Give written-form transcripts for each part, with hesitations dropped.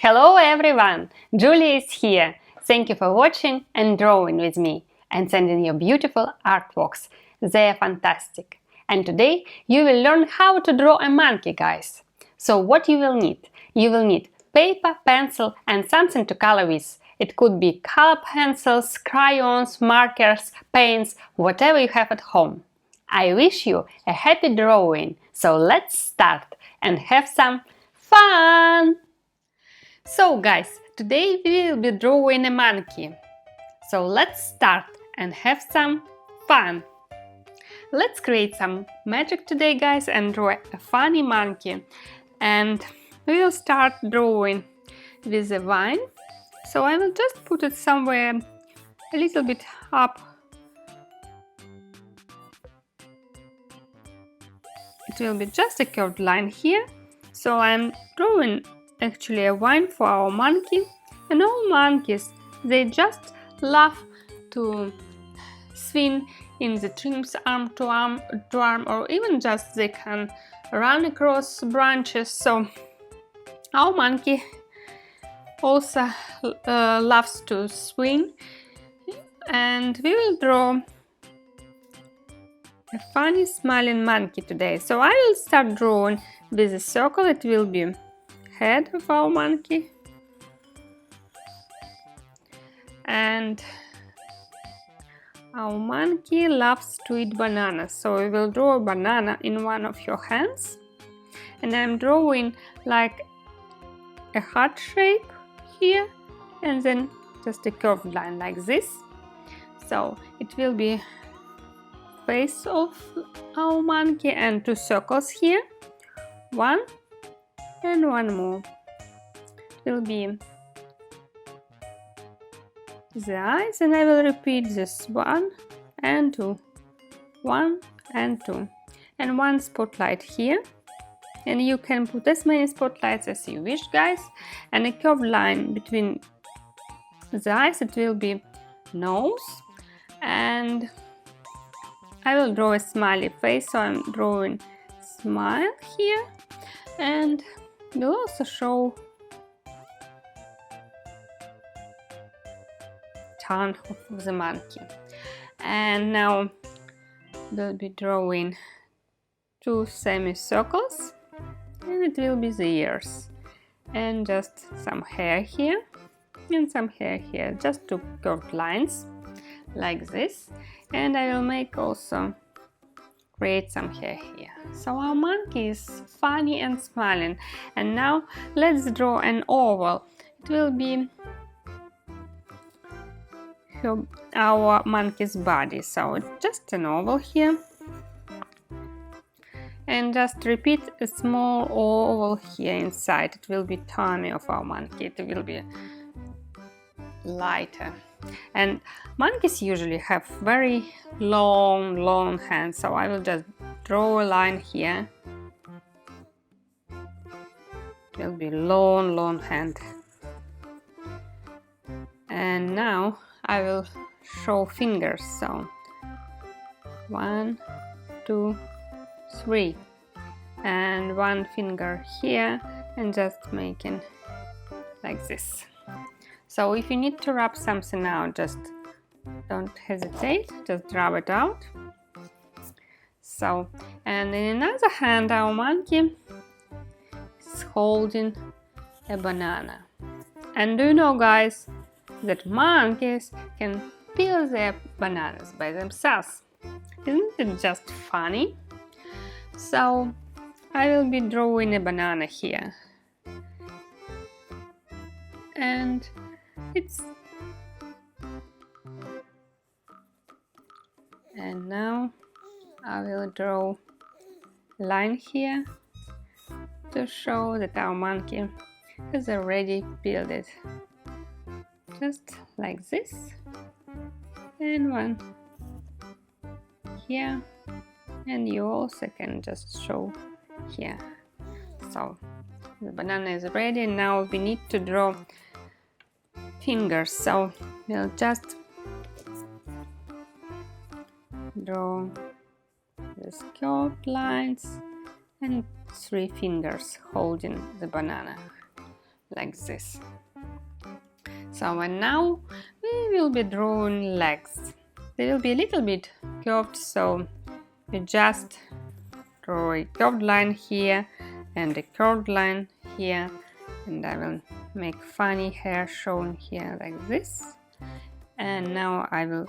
Hello everyone! Julia is here. Thank you for watching and drawing with me and sending your beautiful artworks. They are fantastic. And today you will learn how to draw a monkey, guys. So what you will need? You will need paper, pencil and something to color with. It could be color pencils, crayons, markers, paints, whatever you have at home. I wish you a happy drawing. So let's start and have some fun! So guys, today we will be drawing a monkey. So let's start and have some fun. Let's create some magic today, guys, and draw a funny monkey. And we will start drawing with a vine. So I will just put it somewhere a little bit up. It will be just a curved line here. So I'm drawing actually a vine for our monkey, and all monkeys, they just love to swing in the trees arm to arm, or even just they can run across branches. So our monkey also loves to swing, and we will draw a funny smiling monkey today. So I will start drawing with a circle. It will be head of our monkey, and our monkey loves to eat bananas, so we will draw a banana in one of your hands, and I'm drawing like a heart shape here and then just a curved line like this. So it will be face of our monkey and two circles here, one and one more. It will be the eyes, and I will repeat this one and two, one and two, and one spotlight here, and you can put as many spotlights as you wish, guys, and a curved line between the eyes. It will be nose, and I will draw a smiley face, so I'm drawing smile here, and we'll also show tongue of the monkey. And now we'll be drawing two semicircles, and it will be the ears, and just some hair here and some hair here, just two curved lines like this. And I will make also create some hair here. So our monkey is funny and smiling. And now let's draw an oval. It will be our monkey's body. So just an oval here. And just repeat a small oval here inside. It will be tummy of our monkey. It will be lighter. And monkeys usually have very long hands, so I will just draw a line here. It will be long hand. And now I will show fingers. So 1, 2, 3, and one finger here, and just making like this. So if you need to rub something out, just don't hesitate, just rub it out. So, and in another hand, our monkey is holding a banana. And do you know, guys, that monkeys can peel their bananas by themselves? Isn't it just funny? So I will be drawing a banana here, and and now I will draw a line here to show that our monkey has already peeled it, just like this, and one here, and you also can just show here. So the banana is ready. Now we need to draw fingers, so we'll just draw these curved lines and 3 fingers holding the banana. like this. So and now we will be drawing legs. They will be a little bit curved, so we just draw a curved line here and a curved line here, and I will make funny hair showing here like this. And now I will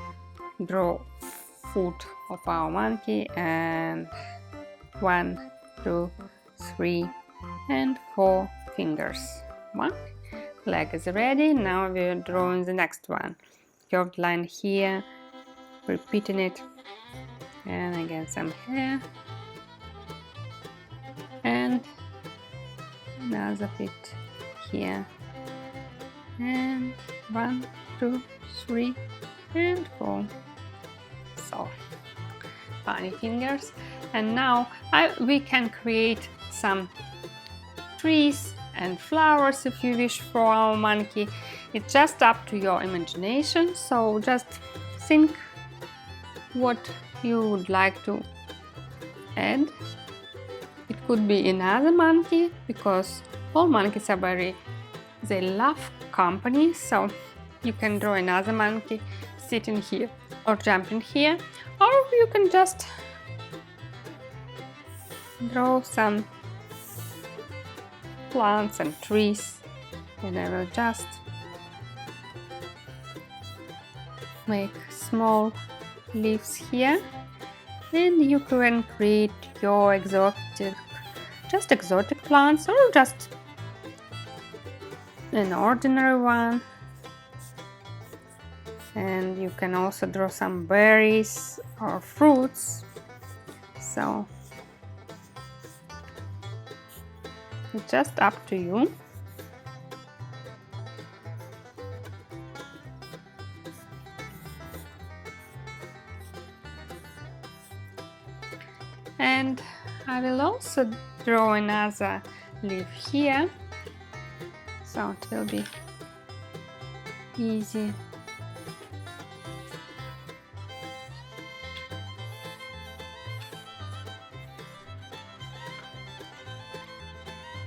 draw foot of our monkey, and 1, 2, 3 and 4 fingers. One leg is ready. Now we are drawing the next one. Curved line here, repeating it, and again some hair, and another bit here, and 1, 2, 3 and 4. So funny fingers. And now we can create some trees and flowers if you wish for our monkey. It's just up to your imagination, so just think what you would like to add. It could be another monkey, because all monkeys are they love company, so you can draw another monkey sitting here or jumping here, or you can just draw some plants and trees, and I will just make small leaves here, and you can create your exotic plants, or just an ordinary one. And you can also draw some berries or fruits, so it's just up to you. And I will also draw another leaf here, so it will be easy.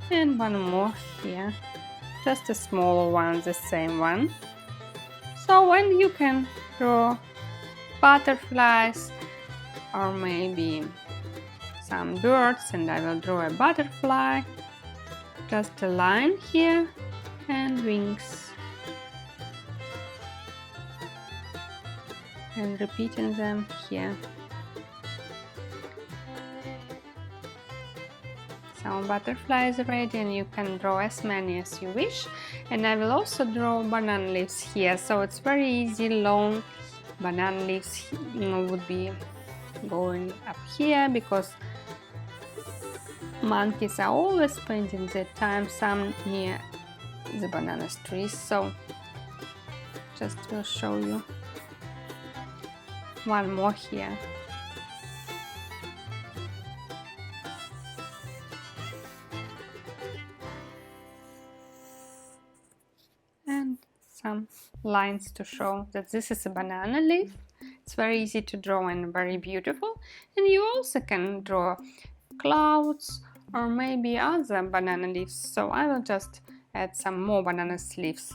And one more here, just a smaller one, the same one. So when you can draw butterflies or maybe some birds, and I will draw a butterfly, just a line here and wings, and repeating them here. So butterfly is ready, and you can draw as many as you wish. And I will also draw banana leaves here, so it's very easy. Long banana leaves would be going up here, because monkeys are always spending their time some near the banana trees. So just will show you one more here. And some lines to show that this is a banana leaf. It's very easy to draw and very beautiful. And you also can draw clouds or maybe other banana leaves. So I will just add some more banana leaves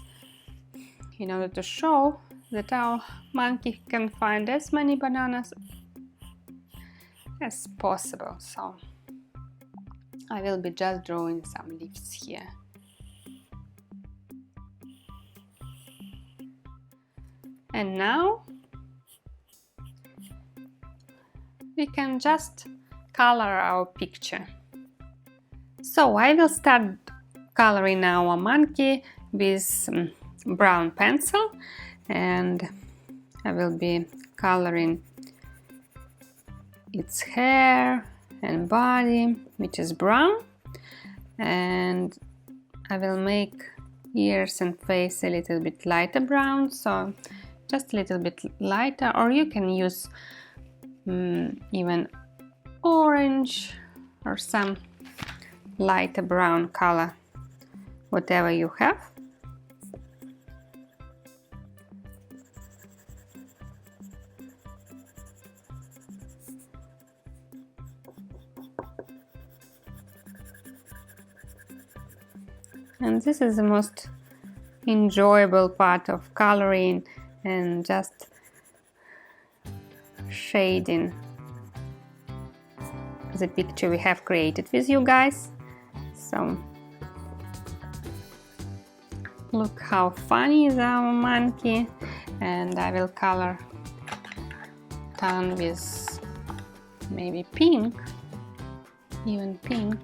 in order to show that our monkey can find as many bananas as possible. So I will be just drawing some leaves here. And now we can just color our picture. So I will start coloring our monkey with brown pencil, and I will be coloring its hair and body, which is brown, and I will make ears and face a little bit lighter brown, so just a little bit lighter, or you can use even orange or some lighter brown color, whatever you have. And this is the most enjoyable part of coloring and just shading the picture we have created with you guys. So look how funny is our monkey, and I will color tongue with maybe pink, even pink,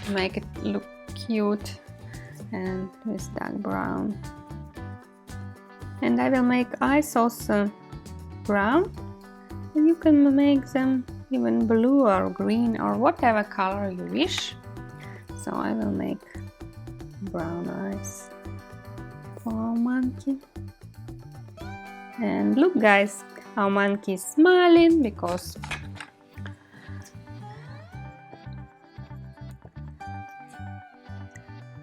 to make it look cute, and with dark brown. And I will make eyes also brown, and you can make them even blue or green or whatever color you wish. So I will make brown eyes for our monkey. And look guys, our monkey is smiling because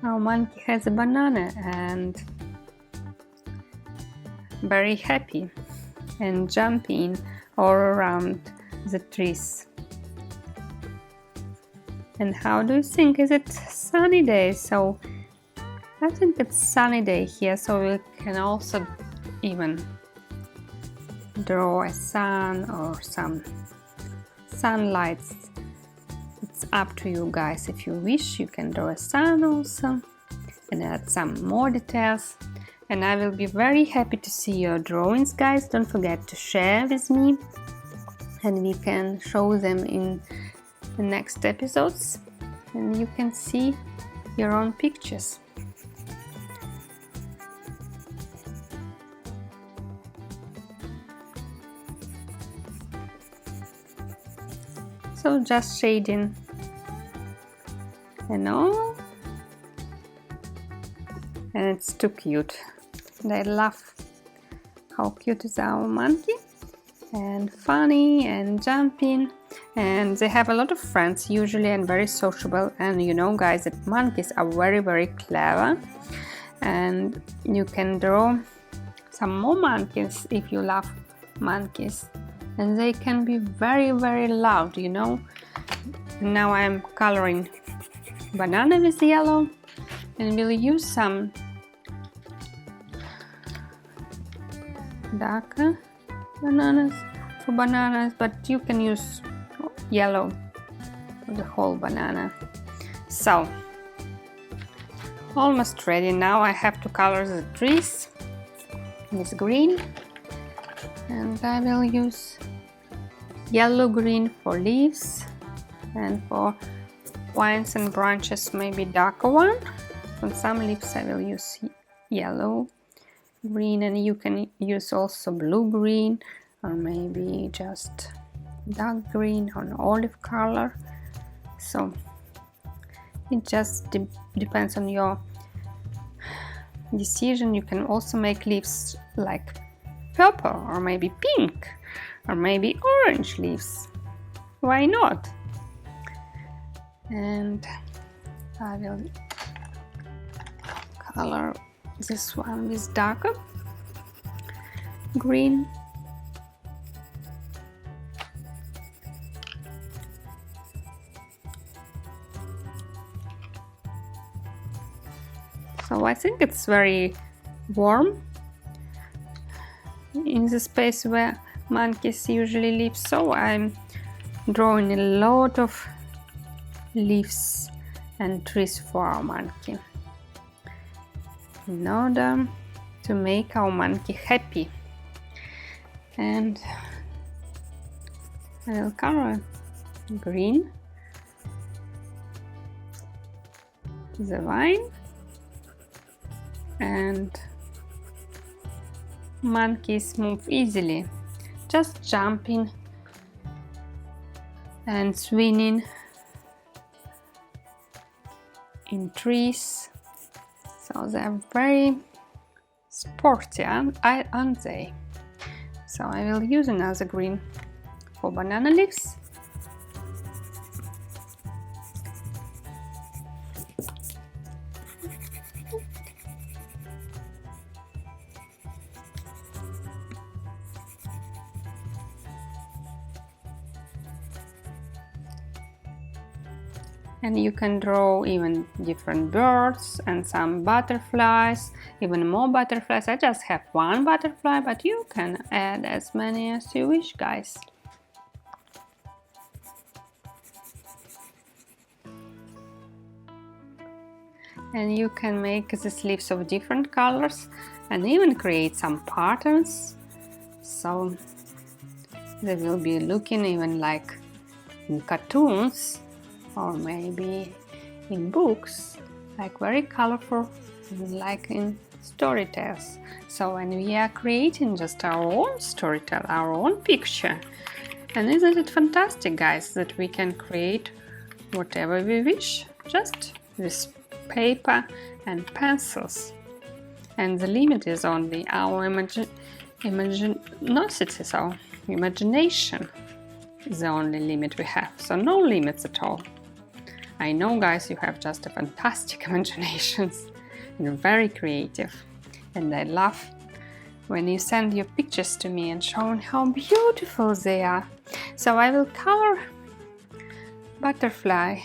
our monkey has a banana and very happy and jumping all around the trees. And how do you think? Is it sunny day? So I think it's sunny day here, so we can also even draw a sun or some sunlight. It's up to you guys. If you wish, you can draw a sun also and add some more details. And I will be very happy to see your drawings, guys. Don't forget to share with me, and we can show them in the next episodes, and you can see your own pictures. So just shading and all, and it's too cute. And I love how cute is our monkey, and funny and jumping, and they have a lot of friends usually and very sociable. And you know guys that monkeys are very clever, and you can draw some more monkeys if you love monkeys, and they can be very loud, you know. Now I'm coloring banana with yellow, and we'll use some darker bananas for bananas, but you can use yellow for the whole banana. So almost ready. Now I have to color the trees with green, and I will use yellow green for leaves, and for vines and branches maybe darker one. On some leaves I will use yellow green, and you can use also blue green or maybe just dark green or an olive color. So it just depends on your decision. You can also make leaves like purple or maybe pink or maybe orange leaves. Why not? And I will color this one with darker green. So I think it's very warm in the space where monkeys usually live, so I'm drawing a lot of leaves and trees for our monkey in order to make our monkey happy. And I will color green the vine, and monkeys move easily, just jumping and swinging in trees. So they're very sporty, aren't they? So I will use another green for banana leaves. And you can draw even different birds and some butterflies, even more butterflies. I just have one butterfly, but you can add as many as you wish, guys. And you can make these leaves of different colors and even create some patterns, so they will be looking even like in cartoons or maybe in books, like very colorful, like in story tales. So when we are creating just our own storytell, our own picture, and isn't it fantastic, guys, that we can create whatever we wish just with paper and pencils, and the limit is only our imagination, so imagination is the only limit we have, so no limits at all. I know, guys, you have just a fantastic imaginations and very creative, and I love when you send your pictures to me and show how beautiful they are. So I will color butterfly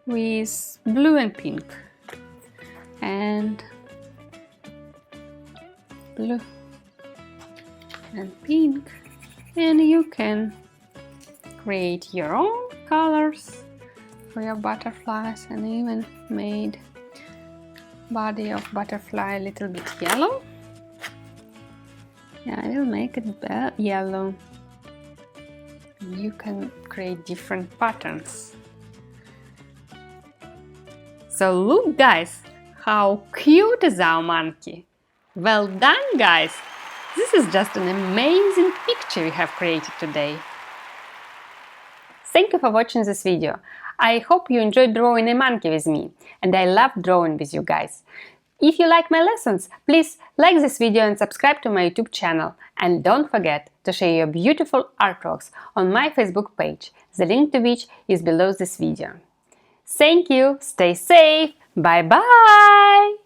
with blue and pink, and blue and pink, and you can create your own colors for your butterflies, and even made body of butterfly a little bit yellow. Yeah, I will make it yellow. You can create different patterns. So look, guys, how cute is our monkey! Well done, guys! This is just an amazing picture we have created today. Thank you for watching this video. I hope you enjoyed drawing a monkey with me, and I love drawing with you guys. If you like my lessons, please like this video and subscribe to my YouTube channel. And don't forget to share your beautiful artworks on my Facebook page, the link to which is below this video. Thank you, stay safe, bye bye!